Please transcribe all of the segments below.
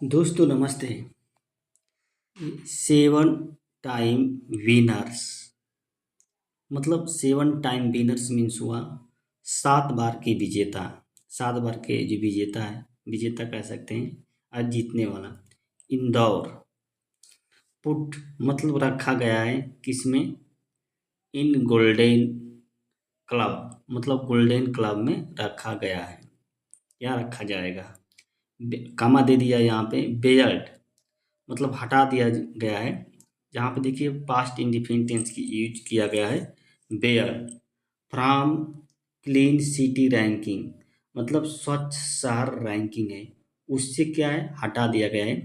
दोस्तों नमस्ते। Seven time winners मतलब सेवन टाइम विनर्स मीन्स हुआ 7 बार के विजेता। 7 बार के जो विजेता है, विजेता कह सकते हैं, आज जीतने वाला। इंदौर पुट मतलब रखा गया है किसमें? इन गोल्डन क्लब मतलब गोल्डन क्लब में रखा गया है। क्या रखा जाएगा? कामा दे दिया यहाँ पे। बेयर्ड मतलब हटा दिया गया है। जहाँ पे देखिए पास्ट इंडिफिनिट टेंस की यूज किया गया है। Bare from clean city ranking मतलब स्वच्छ शहर रैंकिंग है, उससे क्या है, हटा दिया गया है।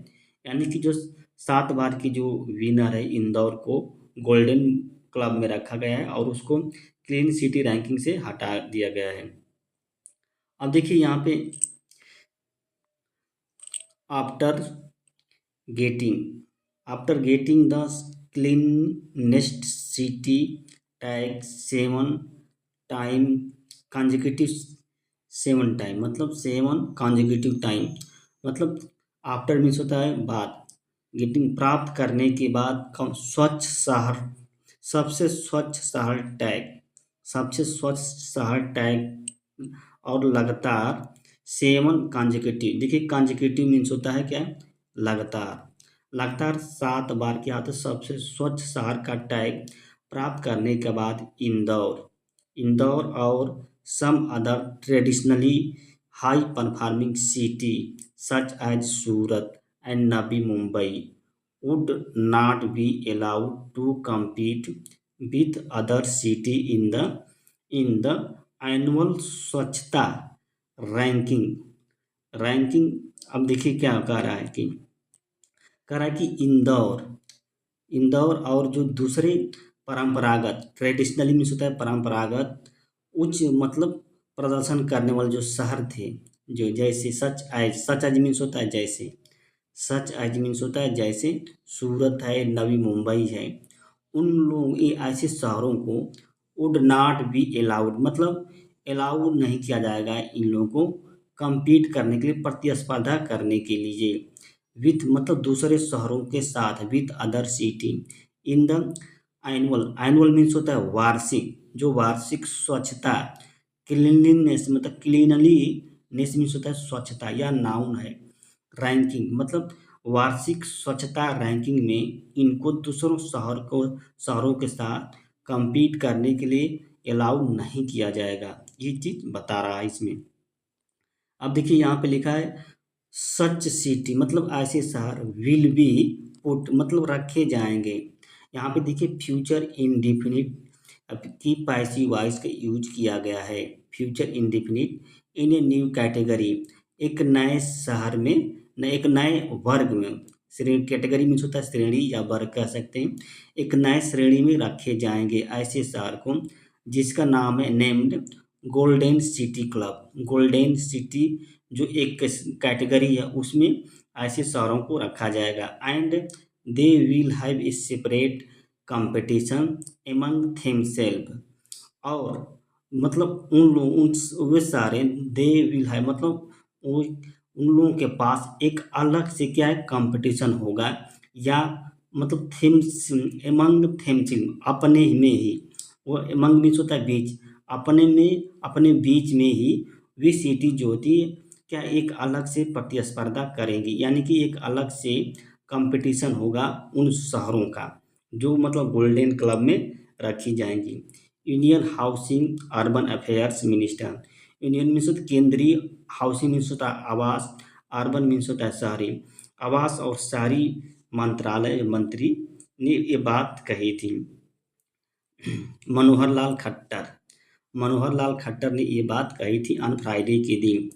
यानी कि जो 7 बार की जो विनर है इंदौर को गोल्डन क्लब में रखा गया है और उसको क्लीन सिटी रैंकिंग से हटा दिया गया है। अब देखिए यहाँ पे after getting after getting the cleanest city tag 7 time consecutive 7 time मतलब 7 consecutive time मतलब आफ्टर मीन्स होता है बाद, गेटिंग प्राप्त करने के बाद स्वच्छ शहर, सबसे स्वच्छ शहर टैग, सबसे स्वच्छ शहर टैग और लगातार 7 consecutive। देखिए consecutive मीन्स होता है क्या? लगातार। लगातार 7 बार क्या होता है? सबसे स्वच्छ शहर का टैग प्राप्त करने के बाद इंदौर और some other traditionally high performing city such as Surat and Navi Mumbai would not be allowed to compete with other city in the annual स्वच्छता रैंकिंग। अब देखिए क्या कह रहा है कि इंदौर और जो दूसरे परंपरागत, ट्रेडिशनली मीन्स होता है परंपरागत, उच्च मतलब प्रदर्शन करने वाले जो शहर थे, जो जैसे सच एज मीन्स होता है जैसे, सच एज मीन्स होता है जैसे सूरत है, नवी मुंबई है, उन लोग ये ऐसे शहरों को वुड नॉट बी अलाउड मतलब अलाउड नहीं किया जाएगा इन लोगों को compete करने के लिए, प्रतिस्पर्धा करने के लिए विथ मतलब दूसरे शहरों के साथ, with other city in the annual means होता है वार्षिक, जो वार्षिक स्वच्छता, क्लीनलीनेस मतलब क्लीनलीनेस मीन्स होता है स्वच्छता या नाउन है। रैंकिंग मतलब वार्षिक स्वच्छता रैंकिंग में इनको दूसरों शहरों के साथ compete करने के लिए अलाउ नहीं किया जाएगा, ये चीज बता रहा है इसमें। अब देखिए यहाँ पे लिखा है सच सिटी मतलब ऐसे शहर विल बी पुट मतलब रखे जाएंगे। यहाँ पे देखिए फ्यूचर इंडिफिनिट की पैसिव वॉइस का यूज किया गया है। Future indefinite in a new category, एक नए शहर में, एक नए वर्ग में, श्रेणी, कैटेगरी मीन्स होता है श्रेणी या वर्ग कह सकते हैं, एक नए श्रेणी में रखे जाएंगे ऐसे शहर को जिसका नाम है named golden city club. Golden city जो एक कैटेगरी है उसमें ऐसे शहरों को रखा जाएगा। And they will have a separate competition among themself और मतलब उन लोग उन वे सारे दे विल हैव मतलब वो उन लोगों के पास एक अलग से क्या है कंपटीशन होगा, या मतलब थेम्स एमंग थेमसिल अपने में ही, वो एमंग मीन्स होता है बीच, अपने में अपने बीच में ही वे सिटी जो होती है क्या एक अलग से प्रतिस्पर्धा करेंगी, यानी कि एक अलग से कंपटीशन होगा उन शहरों का जो मतलब गोल्डन क्लब में रखी जाएंगी। Union housing urban affairs minister, union means होता है केंद्रीय, हाउसिंग मीन्स होता है आवास, अर्बन मीन्स होता है शहरी, आवास और शहरी मंत्रालय मंत्री ने ये बात कही थी। मनोहर लाल खट्टर ने ये बात कही थी ऑन फ्राइडे के दिन।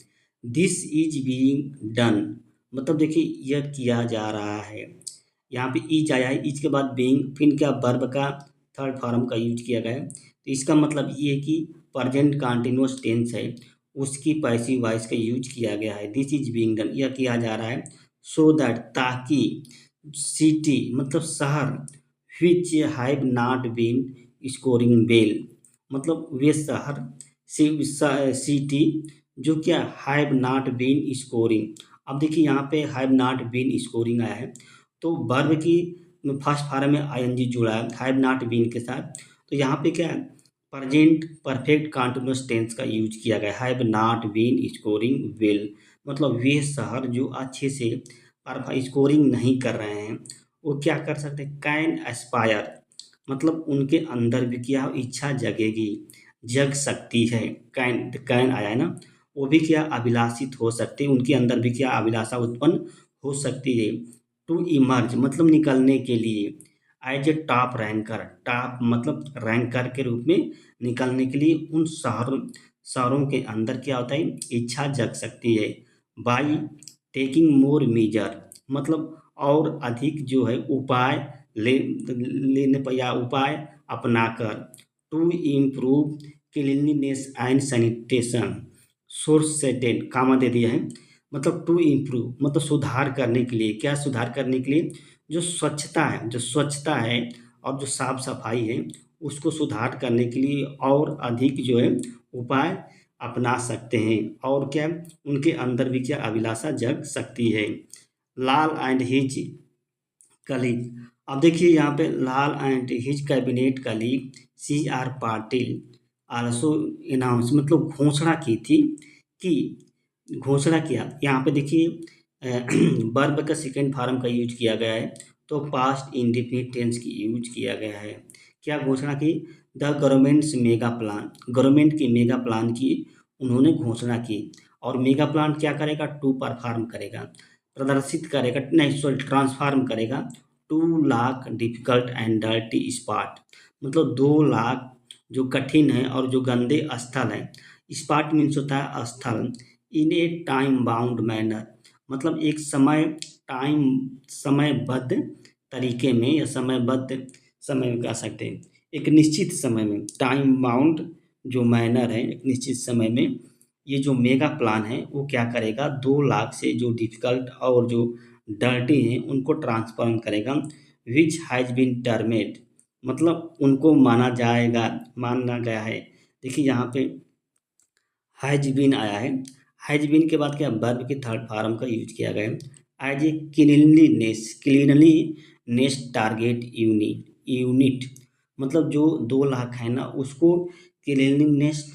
दिस इज बीइंग डन मतलब देखिए यह किया जा रहा है। यहाँ पे इज आया है, इज के बाद बीइंग, फिर क्या वर्ब का थर्ड फॉर्म का यूज किया गया है। तो इसका मतलब ये है कि प्रेजेंट कंटिन्यूअस टेंस है, उसकी पैसिव वॉइस का यूज किया गया है। दिस इज बीइंग डन यह किया जा रहा है सो दैट ताकि सिटी मतलब शहर which have not been scoring well मतलब वे शहर सिटी जो क्या हैव नॉट बीन स्कोरिंग अब देखिए यहाँ पे हैव नॉट बीन स्कोरिंग आया है, तो वर्ब की फर्स्ट फॉर्म में आईएनजी जुड़ा है हैव नॉट बीन के साथ, तो यहाँ पे क्या है, प्रेजेंट परफेक्ट कंटीन्यूअस टेंस का यूज किया गया, have not been scoring well, मतलब वे शहर जो अच्छे से स्कोरिंग नहीं कर रहे हैं वो क्या कर सकते हैं, कैन एस्पायर, मतलब उनके अंदर भी क्या इच्छा जगेगी, जग सकती है, कैन आया है ना, वो भी क्या अभिलाषित हो सकते हैं, उनके अंदर भी क्या अभिलाषा उत्पन्न हो सकती है। टू इमर्ज मतलब निकलने के लिए, as a top ranker, top मतलब रैंकर के रूप में निकलने के लिए उन शहरों शहरों के अंदर क्या होता है, इच्छा जग सकती है। बाई टेकिंग मोर मेजर मतलब और अधिक जो है उपाय लेने पर या उपाय अपनाकर, to improve cleanliness and sanitation, source से डेट कामा दे दिया है, मतलब टू इम्प्रूव मतलब सुधार करने के लिए, क्या सुधार करने के लिए, जो स्वच्छता है और जो साफ सफाई है उसको सुधार करने के लिए और अधिक जो है उपाय अपना सकते हैं, और क्या उनके अंदर भी क्या अभिलाषा जग सकती है। लाल एंड हिज कलीग, अब देखिए यहाँ पे Lal and his cabinet colleague C R Patil also announce मतलब घोषणा की थी, कि घोषणा किया, यहाँ पे देखिए वर्ब का सेकेंड फॉर्म का यूज किया गया है, तो पास्ट इंडेफिनिट टेंस की यूज किया गया है। क्या घोषणा की, the governments mega plan, government की मेगा प्लान की उन्होंने घोषणा की, और मेगा प्लान क्या करेगा, टू परफॉर्म करेगा, प्रदर्शित करेगा, नहीं सॉरी ट्रांसफॉर्म करेगा, 2 lakh difficult and dirty spot, मतलब 2 लाख जो कठिन है और जो गंदे स्थल हैं, स्पॉट मीन्स होता है स्थल, इन ए टाइम बाउंड मैनर मतलब एक समयबद्ध तरीके में या समयबद्ध समय में कह सकते हैं, एक निश्चित समय में, टाइम बाउंड जो मैनर है एक निश्चित समय में, ये जो मेगा प्लान है वो क्या करेगा, 2 लाख से जो डिफिकल्ट और जो डर्टी हैं उनको ट्रांसफॉर्म करेगा, विच हैज़ बीन टर्मेड मतलब उनको माना गया है। देखिए यहाँ पे हैज बीन आया है, हैज बीन के बाद क्या वर्ब के थर्ड फॉर्म का यूज किया गया है, as a cleanliness target unit मतलब जो 2 लाख है ना उसको क्लीनलीनेस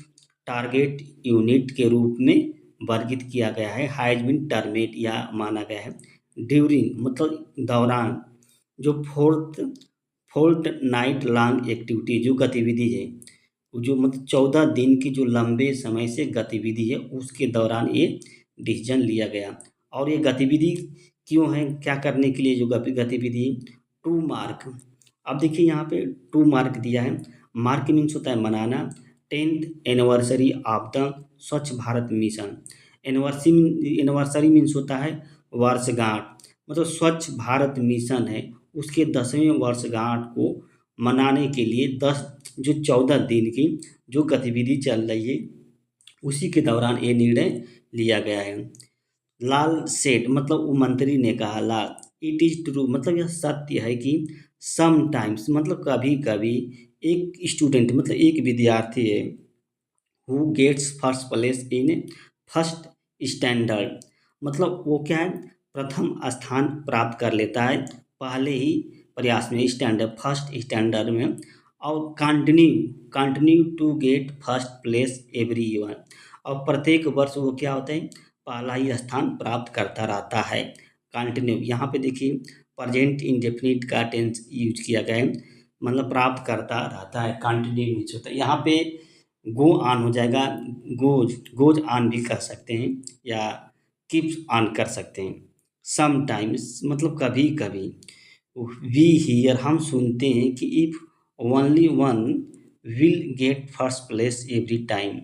टारगेट यूनिट के रूप में वर्गित किया गया है, हैज बीन टर्मेट या माना गया है। ड्यूरिंग मतलब दौरान, जो फोर्थ नाइट लॉन्ग एक्टिविटी जो गतिविधि है, जो मतलब 14 दिन की जो लंबे समय से गतिविधि है उसके दौरान ये डिसीजन लिया गया, और ये गतिविधि क्यों है, क्या करने के लिए जो गतिविधि, 2 मार्क, अब देखिए यहाँ पे 2 मार्क दिया है, मार्क मीन्स होता है मनाना, 10th एनिवर्सरी ऑफ द स्वच्छ भारत मिशन, एनिवर्सरी मीन्स होता है वर्षगांठ, मतलब स्वच्छ भारत मिशन है उसके 10वें वर्षगांठ को मनाने के लिए 14 दिन की जो गतिविधि चल रही है उसी के दौरान ये निर्णय लिया गया है। लाल सेठ मतलब वो मंत्री ने कहा, लाल इट इज ट्रू मतलब यह सत्य है कि समटाइम्स मतलब कभी कभी एक स्टूडेंट मतलब एक विद्यार्थी है, who gets first place in first standard मतलब वो क्या है, प्रथम स्थान प्राप्त कर लेता है पहले ही प्रयास में, स्टैंडर्ड फर्स्ट स्टैंडर्ड में, और continue to get first place every year, और प्रत्येक वर्ष वो क्या होता है, पहला ही स्थान प्राप्त करता रहता है। कंटिन्यू यहाँ पे देखिए प्रेजेंट इंडेफिनिट का टेंस यूज किया गया है, मतलब प्राप्त करता रहता है, कंटिन्यू यूज होता है। यहाँ पे गो ऑन हो जाएगा, गोज ऑन भी कर सकते हैं या कीप्स ऑन कर सकते हैं। समटाइम्स मतलब कभी कभी, वी हियर हम सुनते हैं कि if only one will get first place every time,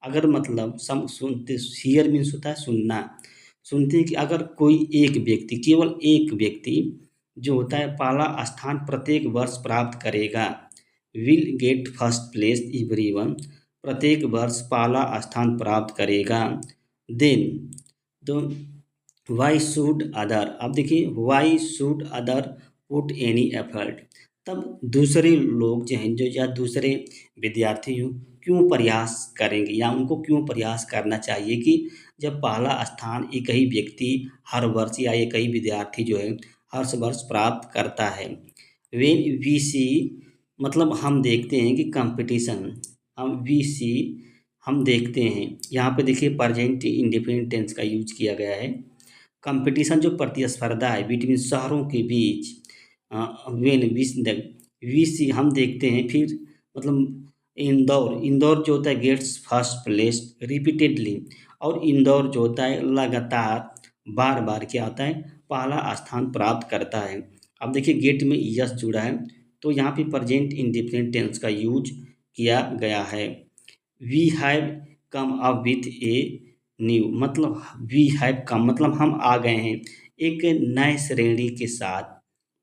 अगर मतलब सम सुनते, हियर मीन्स होता है सुनना, सुनते हैं कि अगर कोई एक व्यक्ति, केवल एक व्यक्ति जो होता है पहला स्थान प्रत्येक वर्ष प्राप्त करेगा, will get first place everyone प्रत्येक वर्ष पहला स्थान प्राप्त करेगा, देन तो वाई शुड अदर, अब देखिए why should other put any effort, तब दूसरे लोग जो हैं जो या दूसरे विद्यार्थी क्यों प्रयास करेंगे या उनको क्यों प्रयास करना चाहिए कि जब पहला स्थान एक ही व्यक्ति हर वर्ष या एक ही विद्यार्थी जो है हर वर्ष प्राप्त करता है। वेन वी सी मतलब हम देखते हैं कि कंपटीशन, हम वी सी हम देखते हैं, यहाँ पे देखिए प्रेजेंट इंडेफिनिट टेंस का यूज किया गया है। कंपटीशन जो प्रतिस्पर्धा है बिटवीन शहरों के बीच, वेन वी सी हम देखते हैं, फिर मतलब इंदौर, इंदौर जो होता है गेट्स फर्स्ट प्लेस रिपीटेडली, और इंदौर जो होता है लगातार बार बार क्या होता है पहला स्थान प्राप्त करता है। अब देखिए गेट में यस जुड़ा है तो यहाँ पे प्रेजेंट इंडेफिनिट टेंस का यूज किया गया है। We have come up with a new, मतलब वी हैव कम मतलब हम आ गए हैं एक नए श्रेणी के साथ,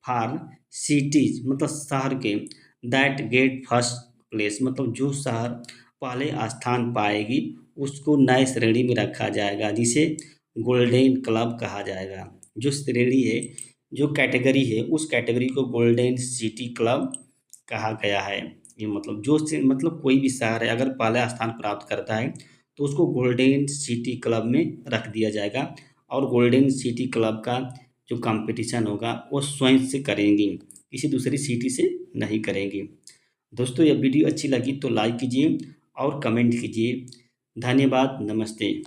फॉर सिटीज मतलब शहर के, दैट गेट फर्स्ट प्लेस मतलब जो शहर पहले स्थान पाएगी उसको नए श्रेणी में रखा जाएगा, जिसे गोल्डन क्लब कहा जाएगा। जो श्रेणी है, जो कैटेगरी है, उस कैटेगरी को गोल्डन सिटी क्लब कहा गया है। ये मतलब जो से मतलब कोई भी शहर है अगर पहला स्थान प्राप्त करता है तो उसको गोल्डन सिटी क्लब में रख दिया जाएगा, और गोल्डन सिटी क्लब का जो कंपटीशन होगा वो स्वयं से करेंगी, किसी दूसरी सिटी से नहीं करेंगी। दोस्तों, यह वीडियो अच्छी लगी तो लाइक कीजिए और कमेंट कीजिए। धन्यवाद, नमस्ते।